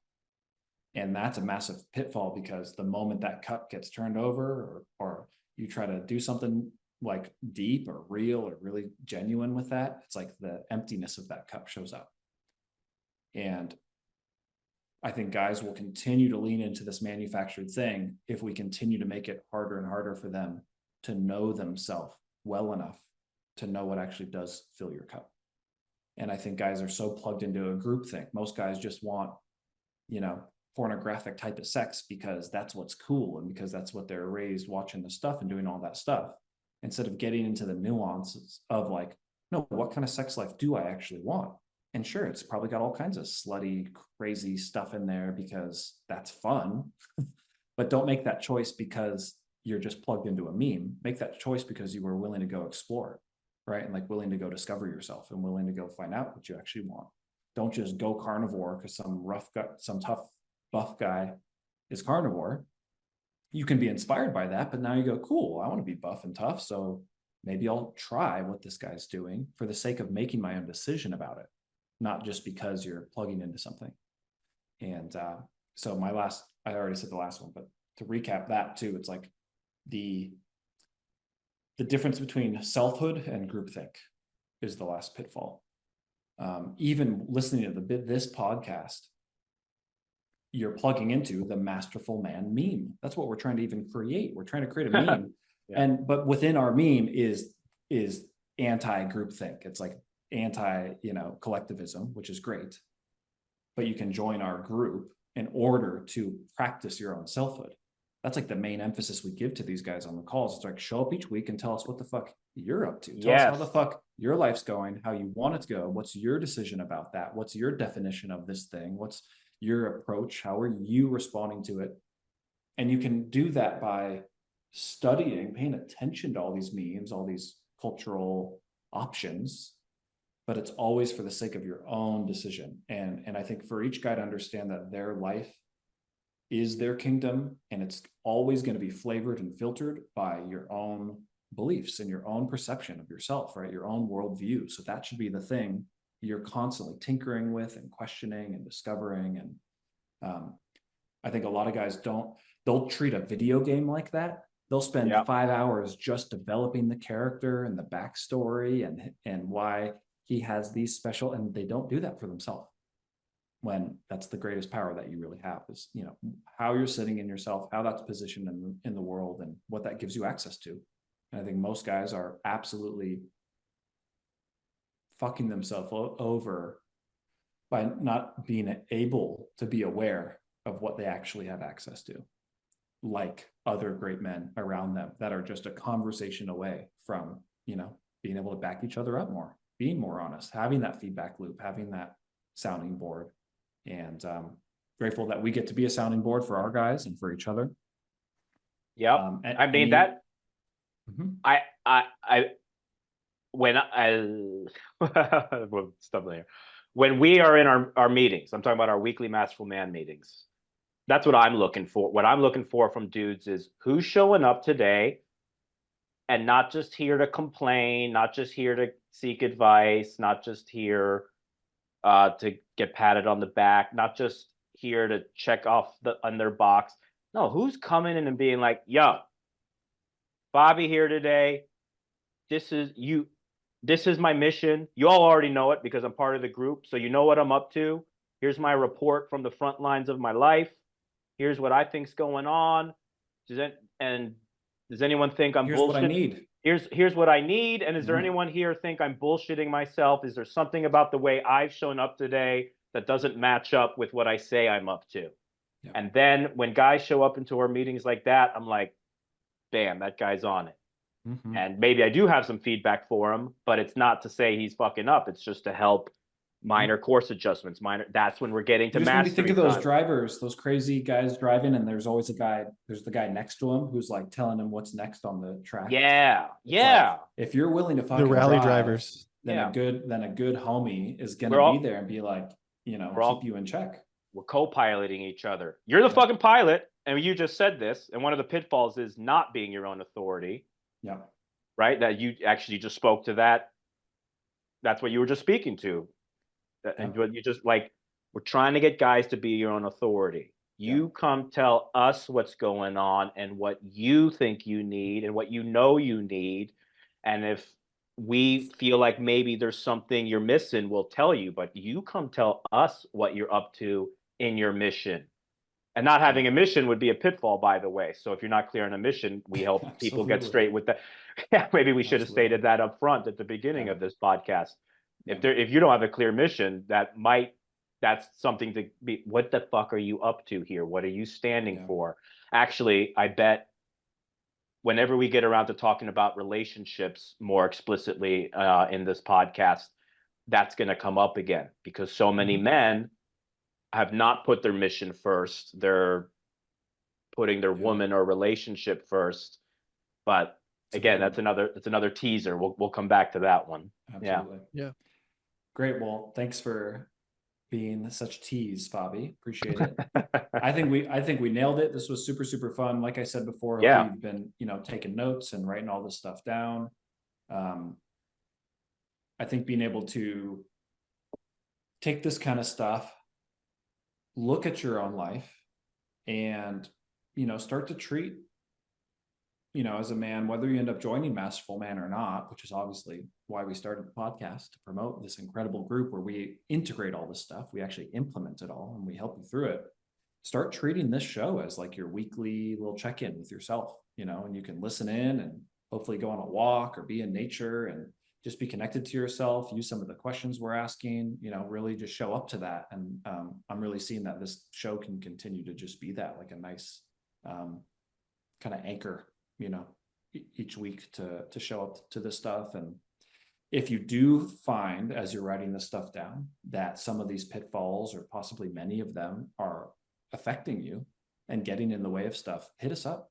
And that's a massive pitfall, because the moment that cup gets turned over, or you try to do something like deep or real or really genuine with that, it's like the emptiness of that cup shows up. And I think guys will continue to lean into this manufactured thing if we continue to make it harder and harder for them to know themselves well enough to know what actually does fill your cup. And I think guys are so plugged into a group thing. Most guys just want, pornographic type of sex because that's what's cool, and because that's what they're raised watching the stuff and doing all that stuff, instead of getting into the nuances of like, no, what kind of sex life do I actually want? And sure, it's probably got all kinds of slutty, crazy stuff in there because that's fun. But don't make that choice because you're just plugged into a meme. Make that choice because you were willing to go explore, right? And like willing to go discover yourself and willing to go find out what you actually want. Don't just go carnivore because some tough buff guy is carnivore. You can be inspired by that, but now you go, cool, I want to be buff and tough. So maybe I'll try what this guy's doing for the sake of making my own decision about it, not just because you're plugging into something. And so I already said the last one, but to recap that too, it's like the difference between selfhood and groupthink is the last pitfall. Even listening to this podcast, you're plugging into the masterful man meme. That's what we're trying to even create. We're trying to create a meme. Yeah. But within our meme is anti groupthink. It's like anti, collectivism, which is great. But you can join our group in order to practice your own selfhood. That's like the main emphasis we give to these guys on the calls. It's like, show up each week and tell us what the fuck you're up to. Tell us how the fuck your life's going, how you want it to go. What's your decision about that? What's your definition of this thing? What's your approach? How are you responding to it? And you can do that by studying, paying attention to all these memes, all these cultural options, but it's always for the sake of your own decision. And I think for each guy to understand that their life is their kingdom, and it's always going to be flavored and filtered by your own beliefs and your own perception of yourself, right? Your own worldview. So that should be the thing you're constantly tinkering with and questioning and discovering. I think a lot of guys they'll treat a video game like that. They'll spend 5 hours just developing the character and the backstory and why he has these special, and they don't do that for themselves. When that's the greatest power that you really have is, you know, how you're sitting in yourself, how that's positioned in the world, and what that gives you access to. And I think most guys are absolutely fucking themselves over by not being able to be aware of what they actually have access to, like other great men around them that are just a conversation away from, you know, being able to back each other up more, being more honest, having that feedback loop, having that sounding board. And grateful that we get to be a sounding board for our guys and for each other. Yep. I mean that. Mhm. Stuff there. When we are in our meetings, I'm talking about our weekly Masterful Man meetings. That's what I'm looking for. What I'm looking for from dudes is who's showing up today and not just here to complain, not just here to seek advice, not just here to get patted on the back, not just here to check off on their box. No, who's coming in and being like, yo, Bobby here today. This is my mission. You all already know it because I'm part of the group. So you know what I'm up to. Here's my report from the front lines of my life. Here's what I think's going on. Does anyone think I'm bullshitting? What I need. Here's what I need. And is there anyone here think I'm bullshitting myself? Is there something about the way I've shown up today that doesn't match up with what I say I'm up to? Yeah. And then when guys show up into our meetings like that, I'm like, bam, that guy's on it. Mm-hmm. And maybe I do have some feedback for him, but it's not to say he's fucking up. It's just to help minor course adjustments. That's when we're getting to mastery. Just think of those drivers, those crazy guys driving, and there's always there's the guy next to him who's like telling him what's next on the track. Yeah. Like, if you're willing to fucking the rally drive, drivers, then a good homie is gonna be there and be like, you know, keep you in check. We're co-piloting each other. You're the fucking pilot, and you just said this. And one of the pitfalls is not being your own authority. Yeah. Right. That you actually just spoke to that. That's what you were just speaking to. And what you just like, we're trying to get guys to be your own authority. You come tell us what's going on and what you think you need and what you know you need. And if we feel like maybe there's something you're missing, we'll tell you, but you come tell us what you're up to in your mission. And not having a mission would be a pitfall, by the way. So if you're not clear on a mission, we help people get straight with that. Yeah, maybe we should have stated that up front at the beginning of this podcast. If you don't have a clear mission, that's something to be, what the fuck are you up to here? What are you standing for? Actually, I bet whenever we get around to talking about relationships more explicitly in this podcast, that's going to come up again because so many men have not put their mission first. They're putting their woman or relationship first. But again, that's another teaser. We'll come back to that one. Absolutely. Yeah. Great. Well, thanks for being such tease, Fabi. Appreciate it. I think we nailed it. This was super, super fun. Like I said before, we've been, taking notes and writing all this stuff down. I think being able to take this kind of stuff, look at your own life and, start to treat, as a man, whether you end up joining Masterful Man or not, which is obviously why we started the podcast, to promote this incredible group where we integrate all this stuff. We actually implement it all and we help you through it. Start treating this show as like your weekly little check-in with yourself, and you can listen in and hopefully go on a walk or be in nature and just be connected to yourself, use some of the questions we're asking, really just show up to that. And I'm really seeing that this show can continue to just be that, like a nice kind of anchor, each week to show up to this stuff. And if you do find, as you're writing this stuff down, that some of these pitfalls or possibly many of them are affecting you and getting in the way of stuff, hit us up.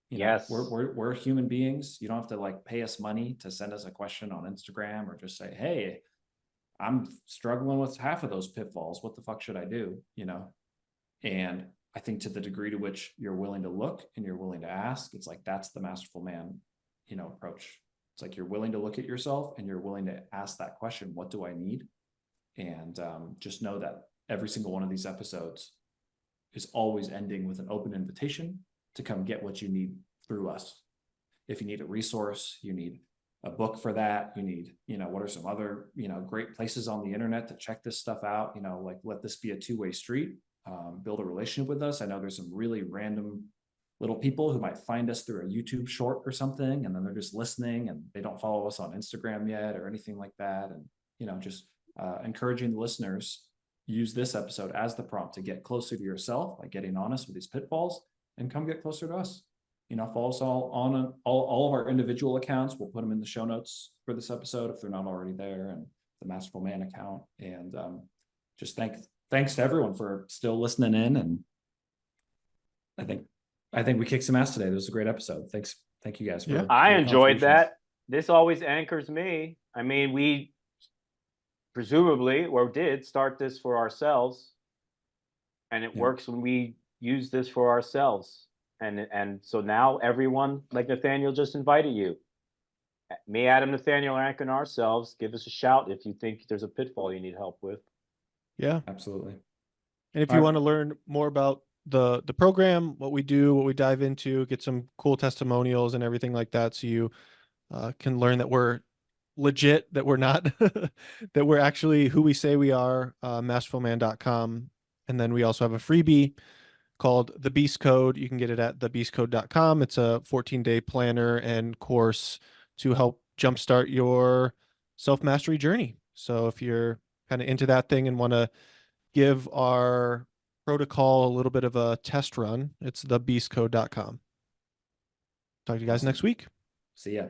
Yes, we're human beings. You don't have to like pay us money to send us a question on Instagram or just say, hey, I'm struggling with half of those pitfalls. What the fuck should I do? And I think to the degree to which you're willing to look and you're willing to ask, it's like, that's the Masterful Man, approach. It's like, you're willing to look at yourself and you're willing to ask that question, what do I need? And just know that every single one of these episodes, is always ending with an open invitation to come get what you need through us. If you need a resource, you need a book for that, you need, what are some other, great places on the internet to check this stuff out, like let this be a two-way street, build a relationship with us. I know there's some really random little people who might find us through a YouTube short or something, and then they're just listening and they don't follow us on Instagram yet or anything like that. And, just encouraging the listeners, use this episode as the prompt to get closer to yourself by getting honest with these pitfalls and come get closer to us. Follow us all on all of our individual accounts. We'll put them in the show notes for this episode if they're not already there, and the Masterful Man account. And just thanks to everyone for still listening in. And I think we kicked some ass today. This was a great episode. Thank you guys for. Yeah. I your enjoyed contributions. that. This always anchors me. I mean, we presumably or did start this for ourselves, and it works when we use this for ourselves. And so now everyone, like Nathaniel just invited you, me, Adam, Nathaniel are anchoring ourselves. Give us a shout if you think there's a pitfall you need help with. Yeah, Absolutely. and if All you right. want to learn more about the program, what we do, what we dive into, get some cool testimonials and everything like that, so you can learn that we're legit, that we're not, that we're actually who we say we are, masterfulman.com. And then we also have a freebie called The Beast Code. You can get it at thebeastcode.com. It's a 14-day planner and course to help jumpstart your self-mastery journey. So if you're kind of into that thing and want to give our protocol a little bit of a test run, it's thebeastcode.com. Talk to you guys Awesome. next week. See ya.